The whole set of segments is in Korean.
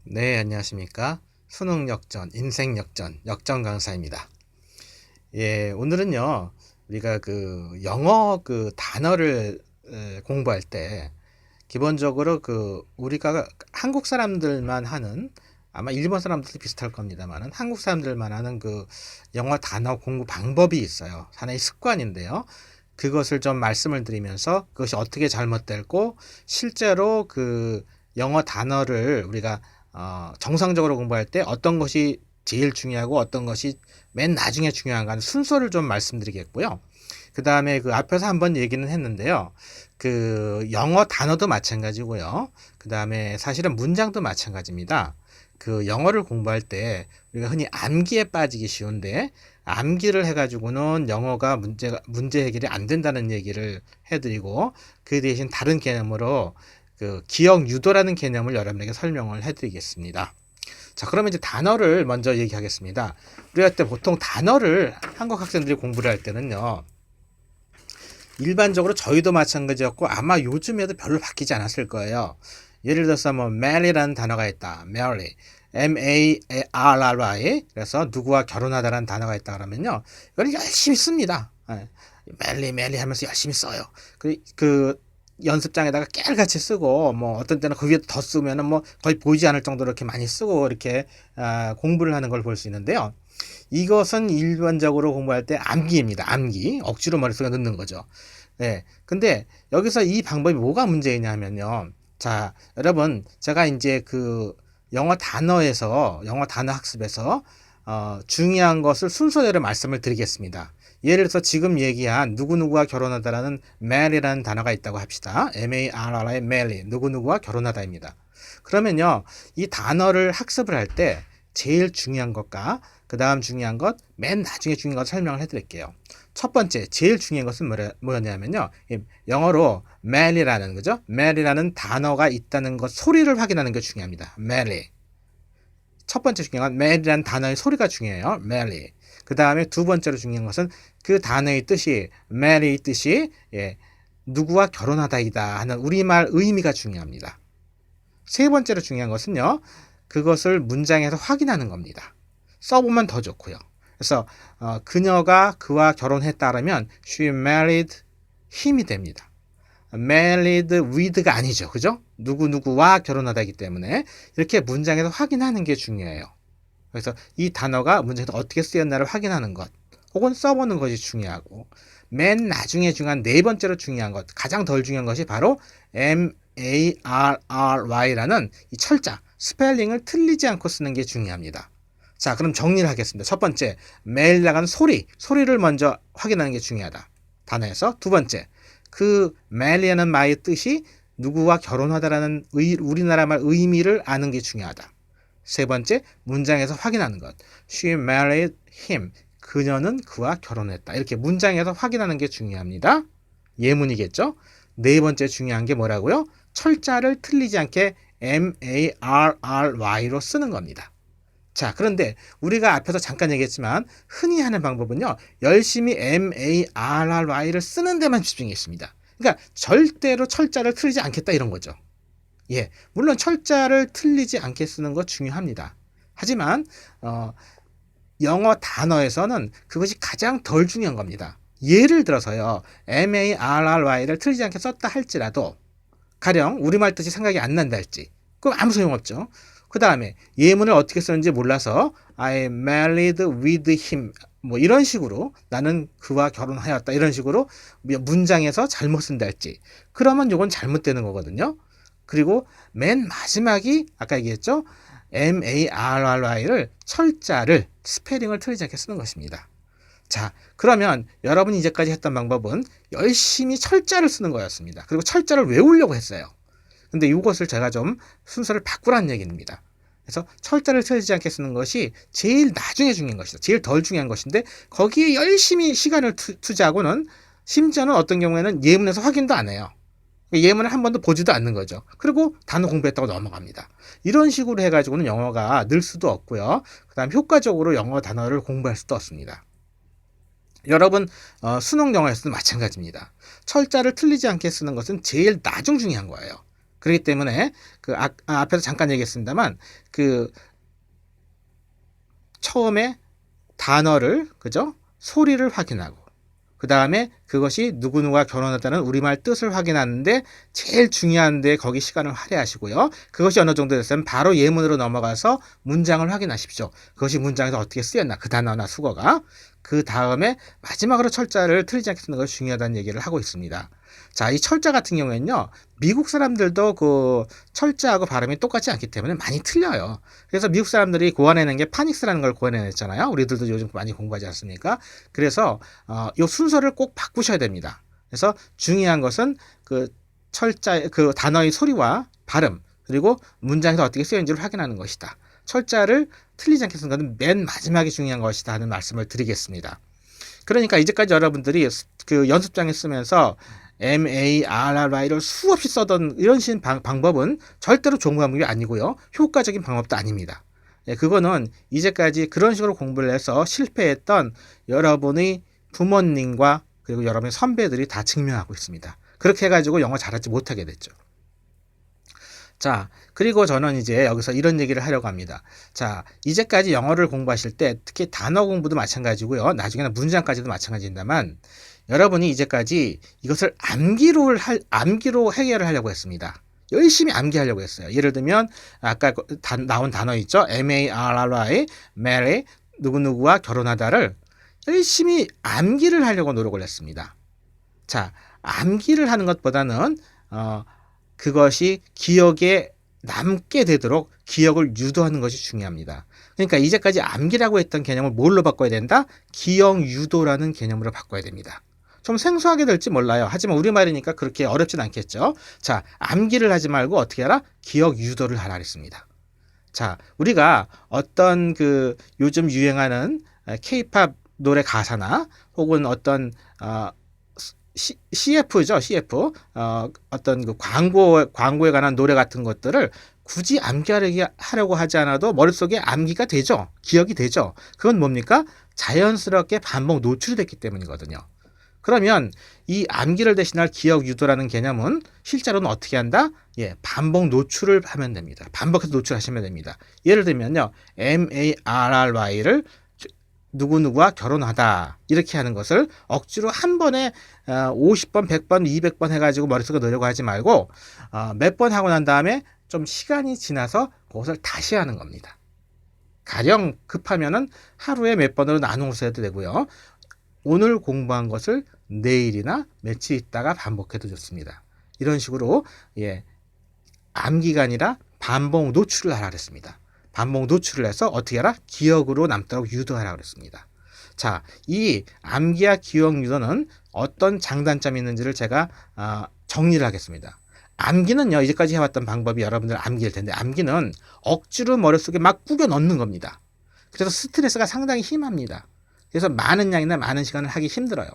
네, 안녕하십니까. 수능 역전, 인생 역전, 역전 강사입니다. 예, 오늘은요, 우리가 영어 단어를 공부할 때, 기본적으로 우리가 한국 사람들만 하는, 아마 일본 사람들도 비슷할 겁니다만은, 한국 사람들만 하는 영어 단어 공부 방법이 있어요. 하나의 습관인데요. 그것을 좀 말씀을 드리면서 그것이 어떻게 잘못됐고, 실제로 영어 단어를 우리가 정상적으로 공부할 때 어떤 것이 제일 중요하고 어떤 것이 맨 나중에 중요한가 순서를 좀 말씀드리겠고요. 그 다음에 앞에서 한번 얘기는 했는데요. 영어 단어도 마찬가지고요. 그 다음에 사실은 문장도 마찬가지입니다. 영어를 공부할 때 우리가 흔히 암기에 빠지기 쉬운데 암기를 해가지고는 영어가 문제 해결이 안 된다는 얘기를 해드리고 그 대신 다른 개념으로 기억 유도라는 개념을 여러분에게 설명을 해드리겠습니다. 자, 그러면 이제 단어를 먼저 얘기하겠습니다. 우리가 때 보통 단어를 한국 학생들이 공부를 할 때는요. 일반적으로 저희도 마찬가지였고 아마 요즘에도 별로 바뀌지 않았을 거예요. 예를 들어서 marry라는 단어가 있다. marry. M-A-R-R-Y. 그래서 누구와 결혼하다라는 단어가 있다 그러면요. 이걸 열심히 씁니다. marry 하면서 열심히 써요. 연습장에다가 깨알같이 쓰고 어떤 때는 그 위에 더 쓰면은 거의 보이지 않을 정도로 이렇게 많이 쓰고 이렇게 공부를 하는 걸 볼 수 있는데요. 이것은 일반적으로 공부할 때 암기입니다. 암기. 억지로 머릿속에 넣는 거죠. 네. 근데 여기서 이 방법이 뭐가 문제이냐 하면요. 자, 여러분, 제가 이제 영어 단어 학습에서, 중요한 것을 순서대로 말씀을 드리겠습니다. 예를 들어서 지금 얘기한 누구누구와 결혼하다라는 marry라는 단어가 있다고 합시다. M-A-R-R-I, marry. 누구누구와 결혼하다입니다. 그러면요, 이 단어를 학습을 할 때 제일 중요한 것과 그 다음 중요한 것, 맨 나중에 중요한 것 설명을 해드릴게요. 첫 번째, 제일 중요한 것은 뭐였냐면요. 영어로 marry라는 거죠. marry라는 단어가 있다는 것, 소리를 확인하는 게 중요합니다. marry. 첫 번째 중요한 건 marry라는 단어의 소리가 중요해요. marry. 그 다음에 두 번째로 중요한 것은 그 단어의 뜻이, marry 뜻이, 누구와 결혼하다이다 하는 우리말 의미가 중요합니다. 세 번째로 중요한 것은요. 그것을 문장에서 확인하는 겁니다. 써보면 더 좋고요. 그래서 그녀가 그와 결혼했다라면 she married him이 됩니다. married with가 아니죠. 그죠? 누구누구와 결혼하다기 때문에 이렇게 문장에서 확인하는 게 중요해요. 그래서 이 단어가 문장에서 어떻게 쓰였나를 확인하는 것 혹은 써보는 것이 중요하고 맨 나중에 중요한 네 번째로 중요한 것 가장 덜 중요한 것이 바로 MARRY라는 이 철자 스펠링을 틀리지 않고 쓰는 게 중요합니다. 자, 그럼 정리를 하겠습니다. 첫 번째, 매일 나가는 소리를 먼저 확인하는 게 중요하다. 단어에서 두 번째, 매일이라는 말의 뜻이 누구와 결혼하다라는 우리나라 말 의미를 아는 게 중요하다. 세 번째, 문장에서 확인하는 것. She married him. 그녀는 그와 결혼했다. 이렇게 문장에서 확인하는 게 중요합니다. 예문이겠죠? 네 번째 중요한 게 뭐라고요? 철자를 틀리지 않게 MARRY로 쓰는 겁니다. 자, 그런데 우리가 앞에서 잠깐 얘기했지만 흔히 하는 방법은요. 열심히 MARRY를 쓰는 데만 집중했습니다. 그러니까 절대로 철자를 틀리지 않겠다 이런 거죠. 예, 물론 철자를 틀리지 않게 쓰는 거 중요합니다. 하지만 영어 단어에서는 그것이 가장 덜 중요한 겁니다. 예를 들어서요. MARRY를 틀리지 않게 썼다 할지라도 가령 우리말 뜻이 생각이 안 난다 할지 그럼 아무 소용없죠. 그 다음에 예문을 어떻게 쓰는지 몰라서 I married with him 이런 식으로 나는 그와 결혼하였다 이런 식으로 문장에서 잘못 쓴다 할지 그러면 이건 잘못되는 거거든요. 그리고 맨 마지막이 아까 얘기했죠. MARRY를 철자를 스페링을 틀리지 않게 쓰는 것입니다. 자, 그러면 여러분이 이제까지 했던 방법은 열심히 철자를 쓰는 거였습니다. 그리고 철자를 외우려고 했어요. 근데 이것을 제가 좀 순서를 바꾸라는 얘기입니다. 그래서 철자를 틀리지 않게 쓰는 것이 제일 나중에 중요한 것이다. 제일 덜 중요한 것인데 거기에 열심히 시간을 투자하고는 심지어는 어떤 경우에는 예문에서 확인도 안 해요. 예문을 한 번도 보지도 않는 거죠. 그리고 단어 공부했다고 넘어갑니다. 이런 식으로 해가지고는 영어가 늘 수도 없고요. 그 다음 효과적으로 영어 단어를 공부할 수도 없습니다. 여러분 수능 영어에서도 마찬가지입니다. 철자를 틀리지 않게 쓰는 것은 제일 나중 중요한 거예요. 그렇기 때문에 그 앞에서 잠깐 얘기했습니다만 그 처음에 단어를 그죠? 소리를 확인하고 그 다음에 그것이 누구누가 결혼하다는 우리말 뜻을 확인하는데 제일 중요한데 거기 시간을 할애하시고요. 그것이 어느 정도 됐으면 바로 예문으로 넘어가서 문장을 확인하십시오. 그것이 문장에서 어떻게 쓰였나 그 단어나 수거가 그 다음에 마지막으로 철자를 틀리지 않게 쓰는 것이 중요하다는 얘기를 하고 있습니다. 자, 이 철자 같은 경우에는요. 미국 사람들도 그 철자하고 발음이 똑같지 않기 때문에 많이 틀려요. 그래서 미국 사람들이 고안해낸 게 파닉스라는 걸 고안해냈잖아요. 우리들도 요즘 많이 공부하지 않습니까? 그래서 이 순서를 꼭 바꾸셔야 됩니다. 그래서 중요한 것은 그 철자 그 단어의 소리와 발음 그리고 문장에서 어떻게 쓰여있는지를 확인하는 것이다. 철자를 틀리지 않게 쓰는 것은 맨 마지막에 중요한 것이다 하는 말씀을 드리겠습니다. 그러니까 이제까지 여러분들이 그 연습장에 쓰면서 MARRY를 수없이 써던 이런 식 방법은 절대로 좋은 방법이 아니고요. 효과적인 방법도 아닙니다. 예, 그거는 이제까지 그런 식으로 공부를 해서 실패했던 여러분의 부모님과 그리고 여러분의 선배들이 다 증명하고 있습니다. 그렇게 해가지고 영어 잘하지 못하게 됐죠. 자, 그리고 저는 이제 여기서 이런 얘기를 하려고 합니다. 자, 이제까지 영어를 공부하실 때 특히 단어 공부도 마찬가지고요. 나중에는 문장까지도 마찬가지입니다만 여러분이 이제까지 이것을 암기로 해결을 하려고 했습니다. 열심히 암기하려고 했어요. 예를 들면 아까 나온 단어 있죠. MARRY, marry, 누구누구와 결혼하다를 열심히 암기를 하려고 노력을 했습니다. 자, 암기를 하는 것보다는 그것이 기억에 남게 되도록 기억을 유도하는 것이 중요합니다. 그러니까 이제까지 암기라고 했던 개념을 뭘로 바꿔야 된다? 기억 유도라는 개념으로 바꿔야 됩니다. 좀 생소하게 될지 몰라요. 하지만 우리말이니까 그렇게 어렵진 않겠죠. 자, 암기를 하지 말고 어떻게 하라? 기억 유도를 하라 그랬습니다. 자, 우리가 어떤 그 요즘 유행하는 K-팝 노래 가사나 혹은 어떤 CF죠, CF. 어떤 그 광고에 관한 노래 같은 것들을 굳이 암기하려고 하지 않아도 머릿속에 암기가 되죠. 기억이 되죠. 그건 뭡니까? 자연스럽게 반복 노출이 됐기 때문이거든요. 그러면 이 암기를 대신할 기억 유도라는 개념은 실제로는 어떻게 한다? 예, 반복 노출을 하면 됩니다. 반복해서 노출하시면 됩니다. 예를 들면요, MARRY를 누구누구와 결혼하다 이렇게 하는 것을 억지로 한 번에 50번, 100번, 200번 해가지고 머릿속에 넣으려고 하지 말고 몇 번 하고 난 다음에 좀 시간이 지나서 그것을 다시 하는 겁니다. 가령 급하면은 하루에 몇 번으로 나누어서 해도 되고요. 오늘 공부한 것을 내일이나 며칠 있다가 반복해도 좋습니다. 이런 식으로 예, 암기가 아니라 반복 노출을 하라 그랬습니다. 반복 노출을 해서 어떻게 하라? 기억으로 남도록 유도하라 그랬습니다. 자, 이 암기와 기억 유도는 어떤 장단점이 있는지를 제가 정리를 하겠습니다. 암기는요, 이제까지 해왔던 방법이 여러분들 암기일 텐데 암기는 억지로 머릿속에 막 꾸겨 넣는 겁니다. 그래서 스트레스가 상당히 심합니다. 그래서 많은 양이나 많은 시간을 하기 힘들어요.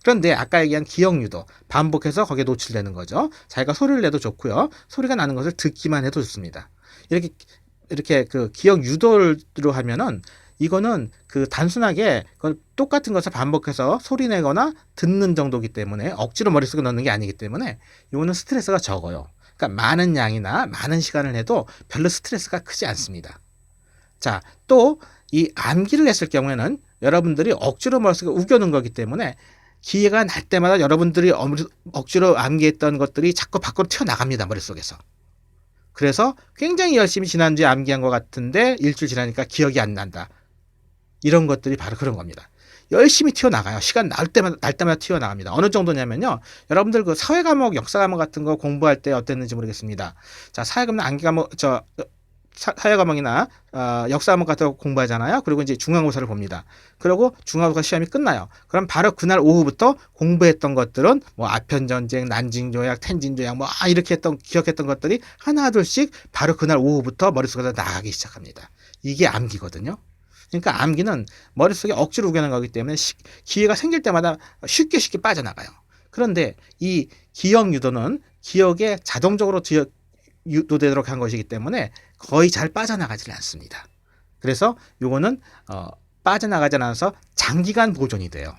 그런데 아까 얘기한 기억 유도, 반복해서 거기에 노출되는 거죠. 자기가 소리를 내도 좋고요. 소리가 나는 것을 듣기만 해도 좋습니다. 이렇게 그 기억 유도로 하면은 이거는 그 단순하게 똑같은 것을 반복해서 소리 내거나 듣는 정도이기 때문에 억지로 머릿속에 넣는 게 아니기 때문에 이거는 스트레스가 적어요. 그러니까 많은 양이나 많은 시간을 해도 별로 스트레스가 크지 않습니다. 자, 또 이 암기를 했을 경우에는 여러분들이 억지로 머릿속에 우겨놓은 거기 때문에 기회가 날 때마다 여러분들이 억지로 암기했던 것들이 자꾸 밖으로 튀어나갑니다. 머릿속에서. 그래서 굉장히 열심히 지난주에 암기한 것 같은데 일주일 지나니까 기억이 안 난다. 이런 것들이 바로 그런 겁니다. 열심히 튀어나가요. 시간 날 때마다 튀어나갑니다. 어느 정도냐면요. 여러분들 그 사회 과목, 역사 과목 같은 거 공부할 때 어땠는지 모르겠습니다. 자, 사회 과목이나 역사 과목 같은 거 공부하잖아요. 그리고 이제 중간고사를 봅니다. 그리고 중간고사 시험이 끝나요. 그럼 바로 그날 오후부터 공부했던 것들은 뭐 아편전쟁, 난징조약, 텐진조약 뭐 이렇게 기억했던 것들이 하나둘씩 바로 그날 오후부터 머릿속에서 나가기 시작합니다. 이게 암기거든요. 그러니까 암기는 머릿속에 억지로 우겨낸 거기 때문에 기회가 생길 때마다 쉽게 빠져나가요. 그런데 이 기억 유도는 기억에 자동적으로 유도되도록 한 것이기 때문에 거의 잘 빠져나가지 않습니다. 그래서 요거는 빠져나가지 않아서 장기간 보존이 돼요.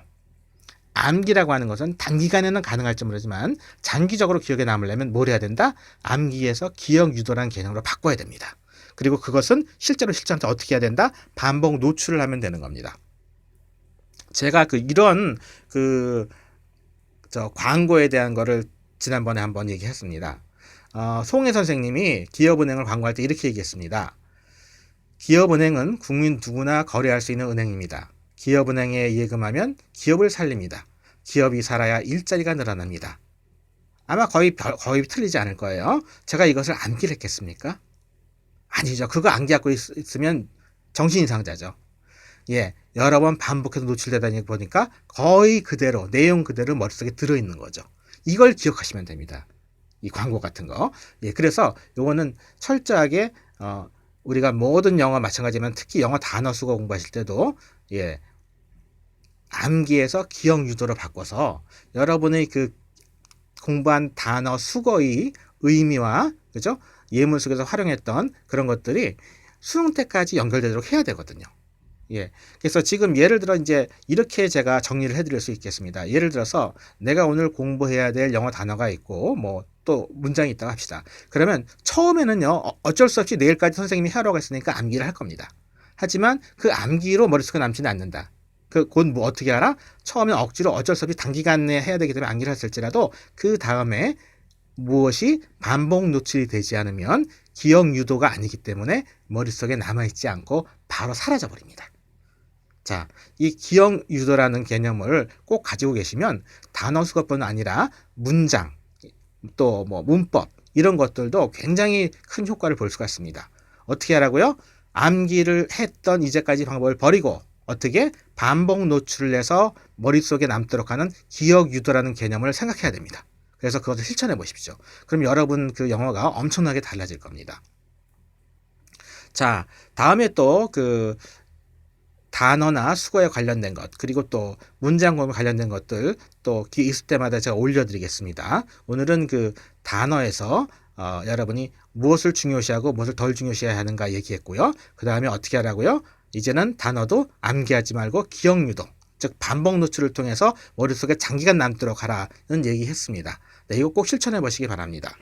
암기라고 하는 것은 단기간에는 가능할지 모르지만 장기적으로 기억에 남으려면 뭘 해야 된다? 암기에서 기억 유도라는 개념으로 바꿔야 됩니다. 그리고 그것은 실제로 실천한테 어떻게 해야 된다? 반복 노출을 하면 되는 겁니다. 제가 이런 광고에 대한 거를 지난번에 한번 얘기했습니다. 송혜 선생님이 기업은행을 광고할 때 이렇게 얘기했습니다. 기업은행은 국민 누구나 거래할 수 있는 은행입니다. 기업은행에 예금하면 기업을 살립니다. 기업이 살아야 일자리가 늘어납니다. 아마 거의 틀리지 않을 거예요. 제가 이것을 암기를 했겠습니까? 아니죠. 그거 암기하고 있으면 정신이상자죠. 예, 여러 번 반복해서 노출되다 보니까 거의 그대로, 내용 그대로 머릿속에 들어있는 거죠. 이걸 기억하시면 됩니다. 이 광고 같은 거. 예, 그래서 요거는 철저하게, 우리가 모든 영어 마찬가지지만 특히 영어 단어 수거 공부하실 때도, 예, 암기에서 기억 유도로 바꿔서 여러분의 공부한 단어 수거의 의미와, 그죠? 예문 속에서 활용했던 그런 것들이 수능 때까지 연결되도록 해야 되거든요. 예. 그래서 지금 예를 들어 이제 이렇게 제가 정리를 해드릴 수 있겠습니다. 예를 들어서 내가 오늘 공부해야 될 영어 단어가 있고, 또 문장이 있다고 합시다. 그러면 처음에는요, 어쩔 수 없이 내일까지 선생님이 하라고 했으니까 암기를 할 겁니다. 하지만 그 암기로 머릿속에 남지는 않는다. 곧 어떻게 알아? 처음엔 억지로 어쩔 수 없이 단기간에 해야 되기 때문에 암기를 했을지라도 그 다음에 무엇이 반복 노출이 되지 않으면 기억 유도가 아니기 때문에 머릿속에 남아있지 않고 바로 사라져버립니다. 자, 이 기억 유도라는 개념을 꼭 가지고 계시면 단어 수거뿐 아니라 문장, 또 문법 이런 것들도 굉장히 큰 효과를 볼 수가 있습니다. 어떻게 하라고요? 암기를 했던 이제까지 방법을 버리고 어떻게 반복 노출을 해서 머릿속에 남도록 하는 기억 유도라는 개념을 생각해야 됩니다. 그래서 그것을 실천해 보십시오. 그럼 여러분 영어가 엄청나게 달라질 겁니다. 자, 다음에 또 단어나 수거에 관련된 것, 그리고 또 문장 공부에 관련된 것들 또 있을 때마다 제가 올려드리겠습니다. 오늘은 단어에서 여러분이 무엇을 중요시하고 무엇을 덜 중요시해야 하는가 얘기했고요. 그 다음에 어떻게 하라고요? 이제는 단어도 암기하지 말고 기억 유도, 즉 반복 노출을 통해서 머릿속에 장기간 남도록 하라는 얘기했습니다. 네, 이거 꼭 실천해 보시기 바랍니다.